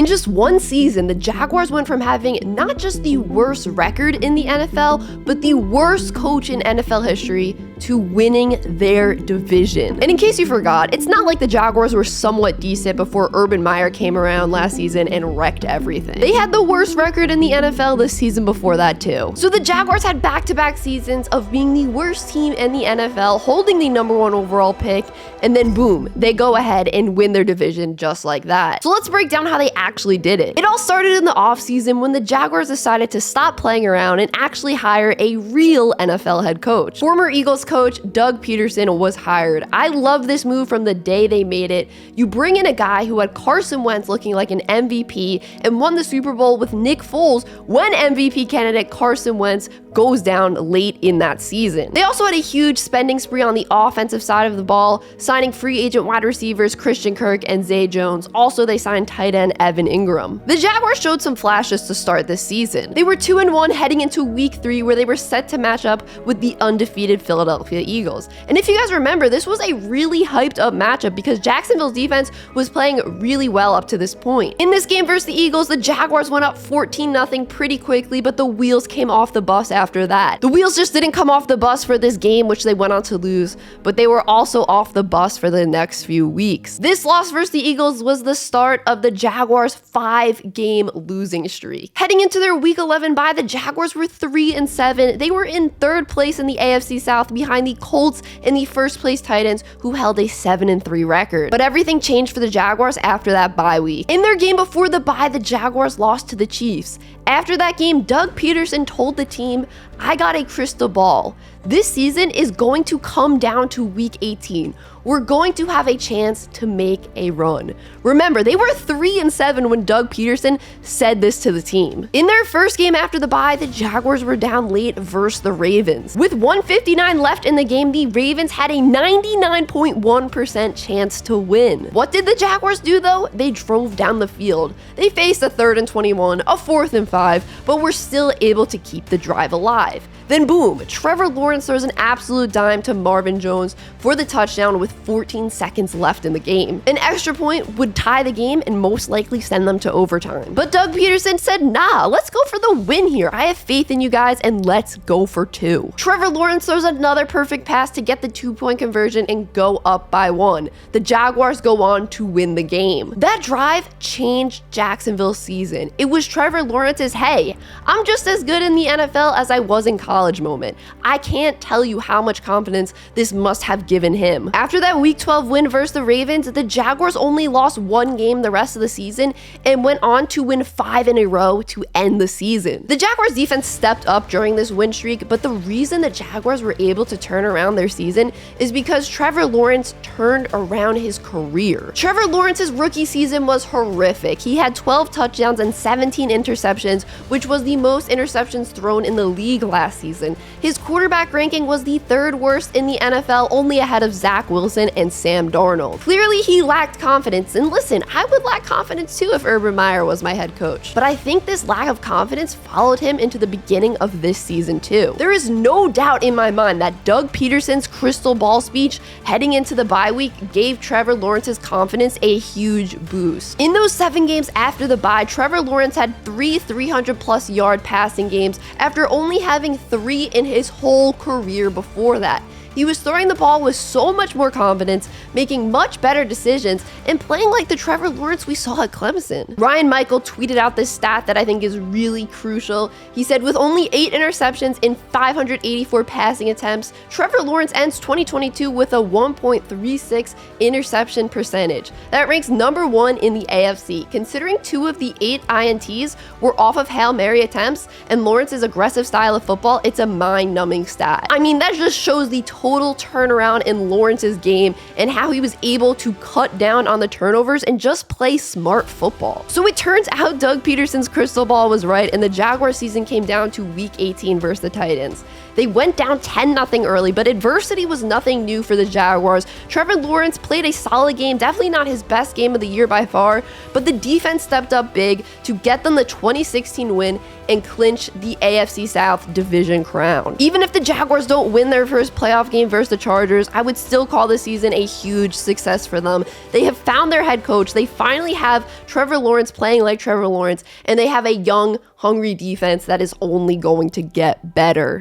In just one season, the Jaguars went from having not just the worst record in the NFL, but the worst coach in NFL history to winning their division. And in case you forgot, it's not like the Jaguars were somewhat decent before Urban Meyer came around last season and wrecked everything. They had the worst record in the NFL this season before that too. So the Jaguars had back-to-back seasons of being the worst team in the NFL, holding the #1 overall pick, and then boom, they go ahead and win their division just like that. So let's break down how they actually did it. It all started in the offseason when the Jaguars decided to stop playing around and actually hire a real NFL head coach. Former Eagles coach Doug Peterson was hired. I love this move from the day they made it. You bring in a guy who had Carson Wentz looking like an MVP and won the Super Bowl with Nick Foles when MVP candidate Carson Wentz goes down late in that season. They also had a huge spending spree on the offensive side of the ball, signing free agent wide receivers Christian Kirk and Zay Jones. Also, they signed tight end Evan Ingram. The Jaguars showed some flashes to start this season. They were 2-1 heading into week 3, where they were set to match up with the undefeated Philadelphia Eagles. And if you guys remember, this was a really hyped up matchup because Jacksonville's defense was playing really well up to this point. In this game versus the Eagles, the Jaguars went up 14-0 pretty quickly, but the wheels came off the bus after that. The wheels just didn't come off the bus for this game, which they went on to lose, but they were also off the bus for the next few weeks. This loss versus the Eagles was the start of the Jaguars' 5-game losing streak. Heading into their week 11 bye, the Jaguars were 3-7. They were in 3rd place in the AFC South behind the Colts and the 1st place Titans, who held a 7-3 record. But everything changed for the Jaguars after that bye week. In their game before the bye, the Jaguars lost to the Chiefs. After that game, Doug Peterson told the team, "I got a crystal ball. This season is going to come down to week 18. We're going to have a chance to make a run." Remember, they were 3-7 when Doug Peterson said this to the team. In their first game after the bye, the Jaguars were down late versus the Ravens. With 1:59 left in the game, the Ravens had a 99.1% chance to win. What did the Jaguars do though? They drove down the field. They faced a 3rd and 21, a 4th and 5, but were still able to keep the drive alive. Then boom, Trevor Lawrence throws an absolute dime to Marvin Jones for the touchdown with 14 seconds left in the game. An extra point would tie the game and most likely send them to overtime. But Doug Peterson said, "Nah, let's go for the win here. I have faith in you guys and let's go for 2. Trevor Lawrence throws another perfect pass to get the 2-point conversion and go up by 1. The Jaguars go on to win the game. That drive changed Jacksonville's season. It was Trevor Lawrence's, "Hey, I'm just as good in the NFL as I was in college" moment. I can't tell you how much confidence this must have given him. After that week 12 win versus the Ravens, the Jaguars only lost 1 game the rest of the season and went on to win 5 in a row to end the season. The Jaguars defense stepped up during this win streak, but the reason the Jaguars were able to turn around their season is because Trevor Lawrence turned around his career. Trevor Lawrence's rookie season was horrific. He had 12 touchdowns and 17 interceptions, which was the most interceptions thrown in the league last season. His quarterback ranking was the 3rd worst in the NFL, only ahead of Zach Wilson and Sam Darnold. Clearly, he lacked confidence, and listen, I would lack confidence too if Urban Meyer was my head coach. But I think this lack of confidence followed him into the beginning of this season too. There is no doubt in my mind that Doug Peterson's crystal ball speech heading into the bye week gave Trevor Lawrence's confidence a huge boost. In those 7 games after the bye, Trevor Lawrence had 3 300-plus yard passing games after only having 3 in his whole career before that. He was throwing the ball with so much more confidence, making much better decisions, and playing like the Trevor Lawrence we saw at Clemson. Ryan Michael tweeted out this stat that I think is really crucial. He said, with only 8 interceptions in 584 passing attempts, Trevor Lawrence ends 2022 with a 1.36 interception percentage. That ranks #1 in the AFC. Considering 2 of the 8 INTs were off of Hail Mary attempts and Lawrence's aggressive style of football, it's a mind-numbing stat. I mean, that just shows the total turnaround in Lawrence's game and how he was able to cut down on the turnovers and just play smart football. So it turns out Doug Peterson's crystal ball was right, and the Jaguars season came down to week 18 versus the Titans. They went down 10-0 early, but adversity was nothing new for the Jaguars. Trevor Lawrence played a solid game, definitely not his best game of the year by far, but the defense stepped up big to get them the 2016 win and clinch the AFC South division crown. Even if the Jaguars don't win their first playoff game versus the Chargers, I would still call this season a huge success for them. They have found their head coach. They finally have Trevor Lawrence playing like Trevor Lawrence, and they have a young, hungry defense that is only going to get better.